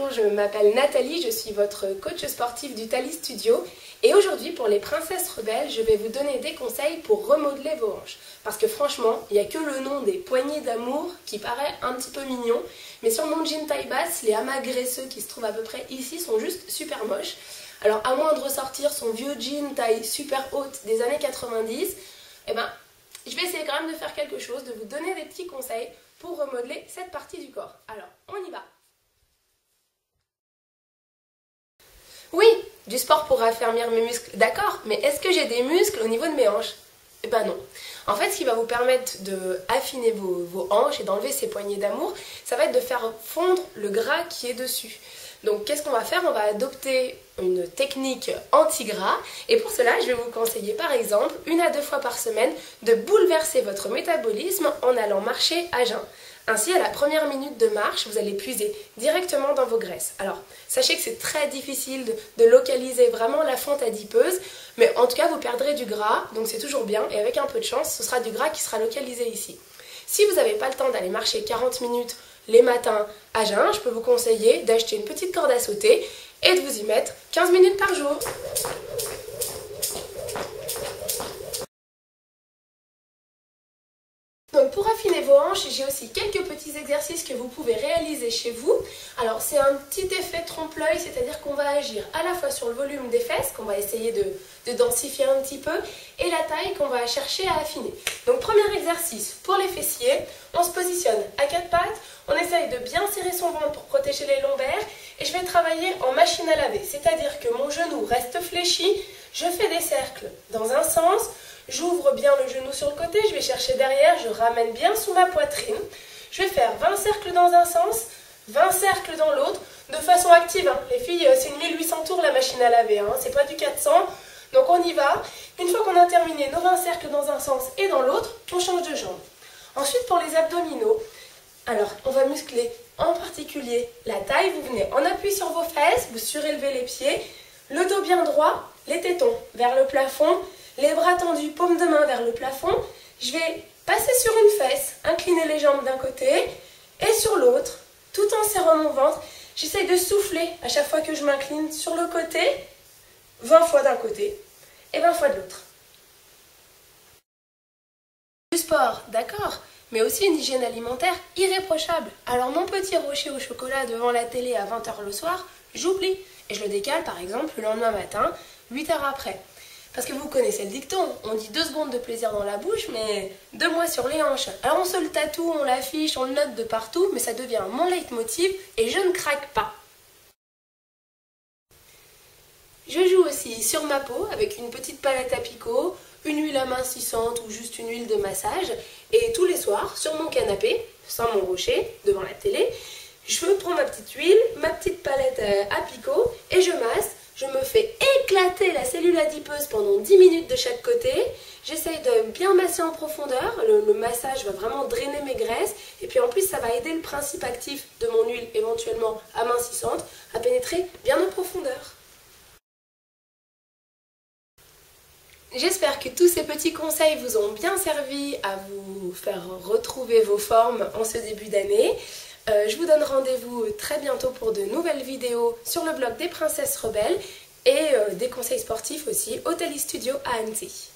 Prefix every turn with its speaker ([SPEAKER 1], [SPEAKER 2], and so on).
[SPEAKER 1] bonjour, je m'appelle Nathalie, je suis votre coach sportif du Thalie Studio et aujourd'hui pour les princesses rebelles, je vais vous donner des conseils pour remodeler vos hanches. Parce que franchement, il n'y a que le nom des poignées d'amour qui paraît un petit peu mignon, mais sur mon jean taille basse, les amas graisseux qui se trouvent à peu près ici sont juste super moches. Alors à moins de ressortir son vieux jean taille super haute des années 90, je vais essayer quand même de faire quelque chose, de vous donner des petits conseils pour remodeler cette partie du corps. Alors, on y va. Oui, du sport pour raffermir mes muscles, d'accord, mais est-ce que j'ai des muscles au niveau de mes hanches? Eh ben non. En fait, ce qui va vous permettre d'affiner vos hanches et d'enlever ces poignées d'amour, ça va être de faire fondre le gras qui est dessus. Donc, qu'est-ce qu'on va faire? On va adopter une technique anti-gras et pour cela, je vais vous conseiller par exemple 1 à 2 fois par semaine de bouleverser votre métabolisme en allant marcher à jeun. Ainsi, à la première minute de marche, vous allez puiser directement dans vos graisses. Alors, sachez que c'est très difficile de localiser vraiment la fente adipeuse, mais en tout cas, vous perdrez du gras, donc c'est toujours bien, et avec un peu de chance, ce sera du gras qui sera localisé ici. Si vous n'avez pas le temps d'aller marcher 40 minutes les matins à jeun, je peux vous conseiller d'acheter une petite corde à sauter et de vous y mettre 15 minutes par jour. Donc pour affiner vos hanches, j'ai aussi quelques petits exercices que vous pouvez réaliser chez vous. Alors c'est un petit effet trompe-l'œil, c'est-à-dire qu'on va agir à la fois sur le volume des fesses, qu'on va essayer de densifier un petit peu, et la taille qu'on va chercher à affiner. Donc premier exercice, pour les fessiers, on se positionne à 4 pattes, on essaye de bien serrer son ventre pour protéger les lombaires, et je vais travailler en machine à laver, c'est-à-dire que mon genou reste fléchi, je fais des cercles dans un sens, j'ouvre bien le genou sur le côté, je vais chercher derrière, je ramène bien sous ma poitrine. Je vais faire 20 cercles dans un sens, 20 cercles dans l'autre, de façon active. Les filles, c'est une 1800 tours la machine à laver, c'est pas du 400. Donc on y va. Une fois qu'on a terminé nos 20 cercles dans un sens et dans l'autre, on change de jambe. Ensuite pour les abdominaux, alors on va muscler en particulier la taille. Vous venez en appui sur vos fesses, vous surélevez les pieds, le dos bien droit, les tétons vers le plafond, les bras tendus, paume de main vers le plafond. Je vais passer sur une fesse, incliner les jambes d'un côté et sur l'autre, tout en serrant mon ventre. J'essaye de souffler à chaque fois que je m'incline sur le côté, 20 fois d'un côté et 20 fois de l'autre. Du sport, d'accord, mais aussi une hygiène alimentaire irréprochable. Alors mon petit rocher au chocolat devant la télé à 20 h le soir, j'oublie. Et je le décale par exemple le lendemain matin, 8 h après. Parce que vous connaissez le dicton, on dit 2 secondes de plaisir dans la bouche, mais 2 mois sur les hanches. Alors on se le tatoue, on l'affiche, on le note de partout, mais ça devient mon leitmotiv et je ne craque pas. Je joue aussi sur ma peau avec une petite palette à picot, une huile amincissante ou juste une huile de massage. Et tous les soirs, sur mon canapé, sans mon rocher, devant la télé, je prends ma petite huile, ma petite palette à picot et je masse. Je me fais éclater la cellule adipeuse pendant 10 minutes de chaque côté. J'essaye de bien masser en profondeur. Le massage va vraiment drainer mes graisses. Et puis en plus, ça va aider le principe actif de mon huile, éventuellement amincissante, à pénétrer bien en profondeur. J'espère que tous ces petits conseils vous ont bien servi à vous faire retrouver vos formes en ce début d'année. Je vous donne rendez-vous très bientôt pour de nouvelles vidéos sur le blog des princesses rebelles et des conseils sportifs aussi au Thalie Studio à Annecy.